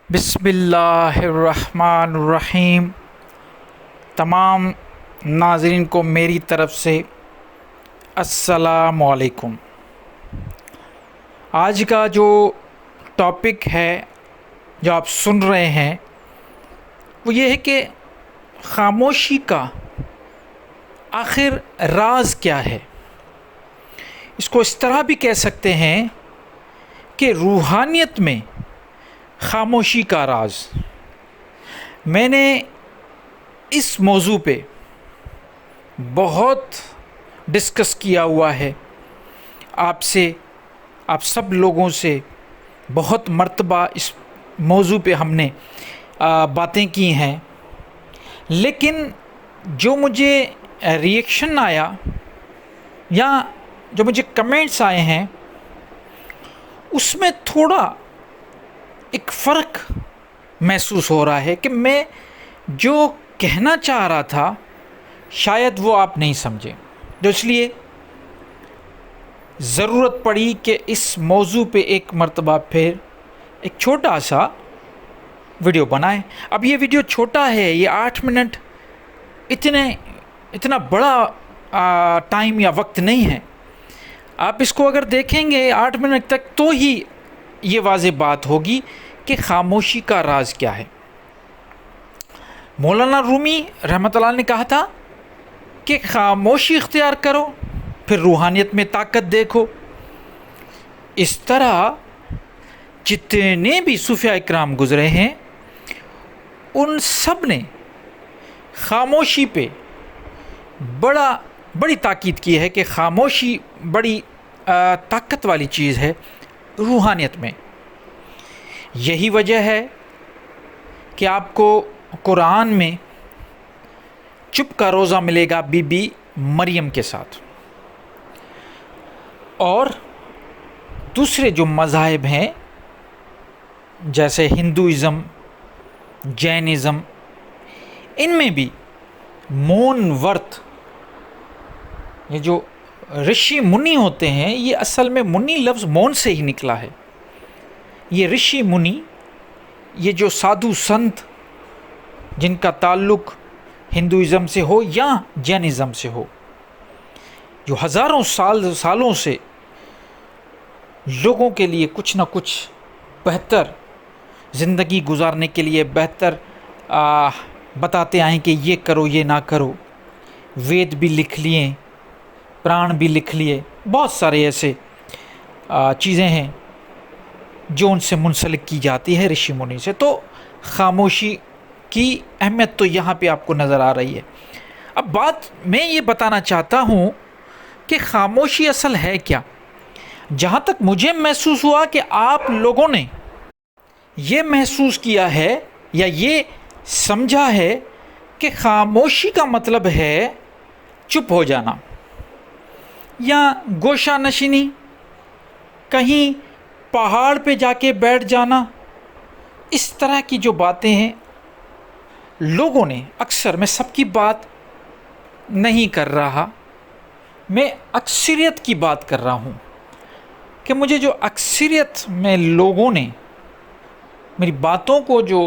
بسم اللہ الرحمن الرحیم۔ تمام ناظرین کو میری طرف سے السلام علیکم۔ آج کا جو ٹاپک ہے جو آپ سن رہے ہیں وہ یہ ہے کہ خاموشی کا آخر راز کیا ہے۔ اس کو اس طرح بھی کہہ سکتے ہیں کہ روحانیت میں خاموشی کا راز۔ میں نے اس موضوع پہ بہت ڈسکس کیا ہوا ہے، آپ سب لوگوں سے بہت مرتبہ اس موضوع پہ ہم نے باتیں کی ہیں، لیکن جو مجھے ریئیکشن آیا یا جو مجھے کمنٹس آئے ہیں اس میں تھوڑا ایک فرق محسوس ہو رہا ہے کہ میں جو کہنا چاہ رہا تھا شاید وہ آپ نہیں سمجھے، تو اس لیے ضرورت پڑی کہ اس موضوع پہ ایک مرتبہ پھر ایک چھوٹا سا ویڈیو بنائیں۔ اب یہ ویڈیو چھوٹا ہے، یہ 8 منٹ اتنا بڑا ٹائم یا وقت نہیں ہے۔ آپ اس کو اگر دیکھیں گے 8 منٹ تک تو ہی یہ واضح بات ہوگی کہ خاموشی کا راز کیا ہے۔ مولانا رومی رحمۃ اللہ نے کہا تھا کہ خاموشی اختیار کرو پھر روحانیت میں طاقت دیکھو۔ اس طرح جتنے بھی صوفیاء اکرام گزرے ہیں ان سب نے خاموشی پہ بڑی تاکید کی ہے کہ خاموشی بڑی طاقت والی چیز ہے روحانیت میں۔ یہی وجہ ہے کہ آپ کو قرآن میں چپ کا روزہ ملے گا بی بی مریم کے ساتھ، اور دوسرے جو مذاہب ہیں جیسے ہندوازم، جینزم، ان میں بھی مون ورت، یہ جو رشی منی ہوتے ہیں، یہ اصل میں منی لفظ مون سے ہی نکلا ہے۔ یہ رشی منی، یہ جو سادھو سنت جن کا تعلق ہندوازم سے ہو یا جینزم سے ہو، جو ہزاروں سالوں سے لوگوں کے لیے کچھ نہ کچھ بہتر زندگی گزارنے کے لیے بہتر بتاتے آئیں کہ یہ کرو یہ نہ کرو، وید بھی لکھ لیے، پران بھی لکھ لیے، بہت سارے ایسے چیزیں ہیں جو ان سے منسلک کی جاتی ہے رشی منی سے۔ تو خاموشی کی اہمیت تو یہاں پہ آپ کو نظر آ رہی ہے۔ اب بات میں یہ بتانا چاہتا ہوں کہ خاموشی اصل ہے کیا۔ جہاں تک مجھے محسوس ہوا کہ آپ لوگوں نے یہ محسوس کیا ہے یا یہ سمجھا ہے کہ خاموشی کا مطلب ہے چپ ہو جانا یا گوشہ نشینی، کہیں پہاڑ پہ جا کے بیٹھ جانا۔ اس طرح کی جو باتیں ہیں لوگوں نے اکثر، میں سب کی بات نہیں کر رہا، میں اکثریت کی بات کر رہا ہوں کہ مجھے جو اکثریت میں لوگوں نے میری باتوں کو جو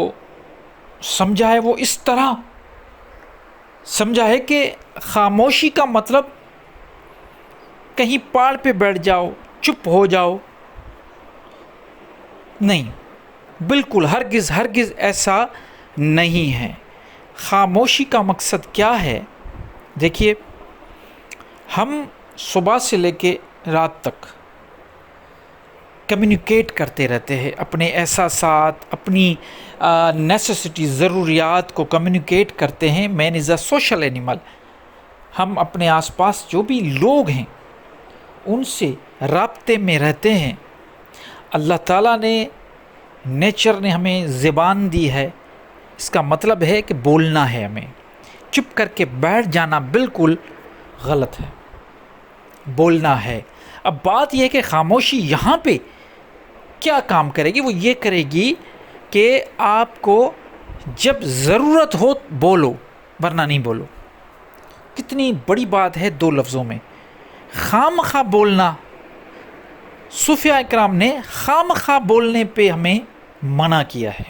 سمجھا ہے وہ اس طرح سمجھا ہے کہ خاموشی کا مطلب کہیں پہاڑ پہ بیٹھ جاؤ، چپ ہو جاؤ۔ نہیں، بالکل ہرگز ایسا نہیں ہے۔ خاموشی کا مقصد کیا ہے؟ دیکھیے، ہم صبح سے لے کے رات تک کمیونیکیٹ کرتے رہتے ہیں، اپنے احساسات، اپنی نیسیسٹی، ضروریات کو کمیونیکیٹ کرتے ہیں۔ مین از اے سوشل اینیمل۔ ہم اپنے آس پاس جو بھی لوگ ہیں ان سے رابطے میں رہتے ہیں۔ اللہ تعالیٰ نے، نیچر نے ہمیں زبان دی ہے، اس کا مطلب ہے کہ بولنا ہے ہمیں۔ چپ کر کے بیٹھ جانا بالکل غلط ہے، بولنا ہے۔ اب بات یہ ہے کہ خاموشی یہاں پہ کیا کام کرے گی؟ وہ یہ کرے گی کہ آپ کو جب ضرورت ہو بولو، ورنہ نہیں بولو۔ کتنی بڑی بات ہے 2 لفظوں میں۔ خام خواہ بولنا، صوفیاء اکرام نے خام خواہ بولنے پہ ہمیں منع کیا ہے۔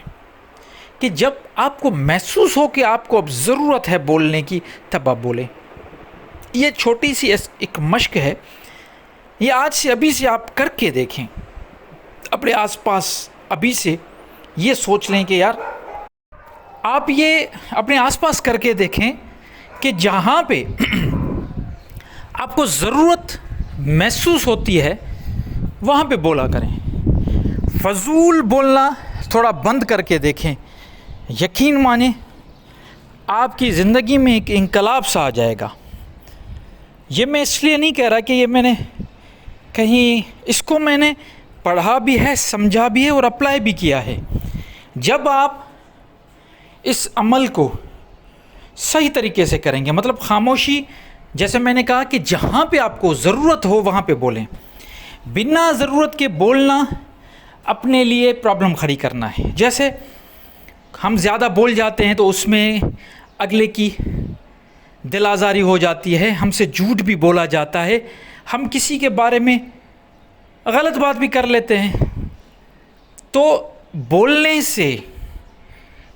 کہ جب آپ کو محسوس ہو کہ آپ کو اب ضرورت ہے بولنے کی تب آپ بولیں. یہ چھوٹی سی ایک مشق ہے، یہ آج سے ابھی سے آپ کر کے دیکھیں. اپنے آس پاس ابھی سے یہ سوچ لیں کہ یار آپ یہ اپنے آس پاس کر کے دیکھیں کہ جہاں پہ آپ کو ضرورت محسوس ہوتی ہے وہاں پہ بولا کریں. فضول بولنا تھوڑا بند کر کے دیکھیں. یقین مانیں آپ کی زندگی میں ایک انقلاب سا آ جائے گا. یہ میں اس لیے نہیں کہہ رہا کہ یہ میں نے کہیں، اس کو میں نے پڑھا بھی ہے، سمجھا بھی ہے اور اپلائی بھی کیا ہے. جب آپ اس عمل کو صحیح طریقے سے کریں گے، مطلب خاموشی، جیسے میں نے کہا کہ جہاں پہ آپ کو ضرورت ہو وہاں پہ بولیں. بنا ضرورت کے بولنا اپنے لیے پرابلم کھڑی کرنا ہے. جیسے ہم زیادہ بول جاتے ہیں تو اس میں اگلے کی دل آزاری ہو جاتی ہے، ہم سے جھوٹ بھی بولا جاتا ہے، ہم کسی کے بارے میں غلط بات بھی کر لیتے ہیں. تو بولنے سے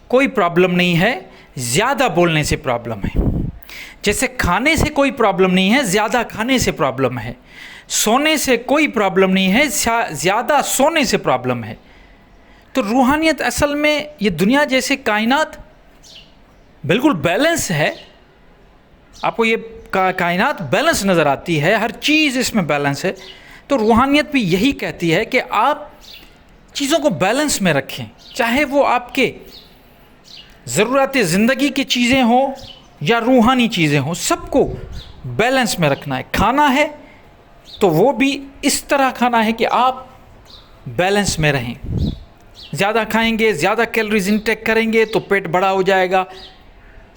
کوئی پرابلم نہیں ہے، زیادہ بولنے سے پرابلم ہے. جیسے کھانے سے کوئی پرابلم نہیں ہے، زیادہ کھانے سے پرابلم ہے. سونے سے کوئی پرابلم نہیں ہے، زیادہ سونے سے پرابلم ہے. تو روحانیت اصل میں یہ دنیا جیسے کائنات بالکل بیلنس ہے. آپ کو یہ کائنات بیلنس نظر آتی ہے، ہر چیز اس میں بیلنس ہے. تو روحانیت بھی یہی کہتی ہے کہ آپ چیزوں کو بیلنس میں رکھیں، چاہے وہ آپ کے ضرورت زندگی کی چیزیں ہوں یا روحانی چیزیں ہوں، سب کو بیلنس میں رکھنا ہے. کھانا ہے تو وہ بھی اس طرح کھانا ہے کہ آپ بیلنس میں رہیں. زیادہ کھائیں گے، زیادہ کیلوریز انٹیک کریں گے تو پیٹ بڑا ہو جائے گا،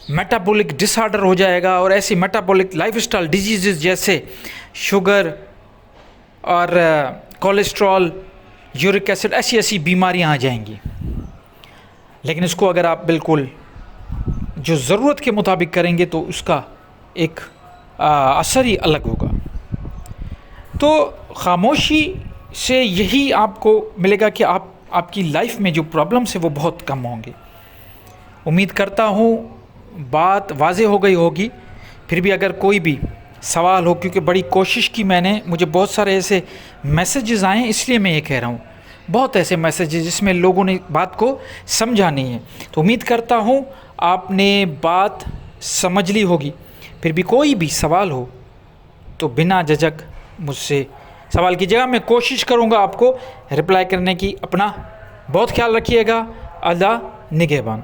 میٹابولک ڈس آرڈر ہو جائے گا، اور ایسی میٹابولک لائف اسٹائل ڈیزیزز جیسے شوگر اور کولیسٹرول، یورک ایسڈ، ایسی بیماریاں آ جائیں گی. لیکن اس کو اگر آپ بالکل جو ضرورت کے مطابق کریں گے تو اس کا ایک اثر ہی الگ ہوگا. تو خاموشی سے یہی آپ کو ملے گا کہ آپ کی لائف میں جو پرابلمس ہیں وہ بہت کم ہوں گے. امید کرتا ہوں بات واضح ہو گئی ہوگی. پھر بھی اگر کوئی بھی سوال ہو، کیونکہ بڑی کوشش کی میں نے، مجھے بہت سارے ایسے میسیجز آئے ہیں، اس لیے میں یہ کہہ رہا ہوں، بہت ایسے میسیجز جس میں لوگوں نے بات کو سمجھا نہیں ہے. تو امید کرتا ہوں آپ نے بات سمجھ لی ہوگی. پھر بھی کوئی بھی سوال ہو تو بنا جھجک مجھ سے سوال کیجیے گا. میں کوشش کروں گا آپ کو رپلائی کرنے کی. اپنا بہت خیال رکھیے گا. اللہ نگہبان.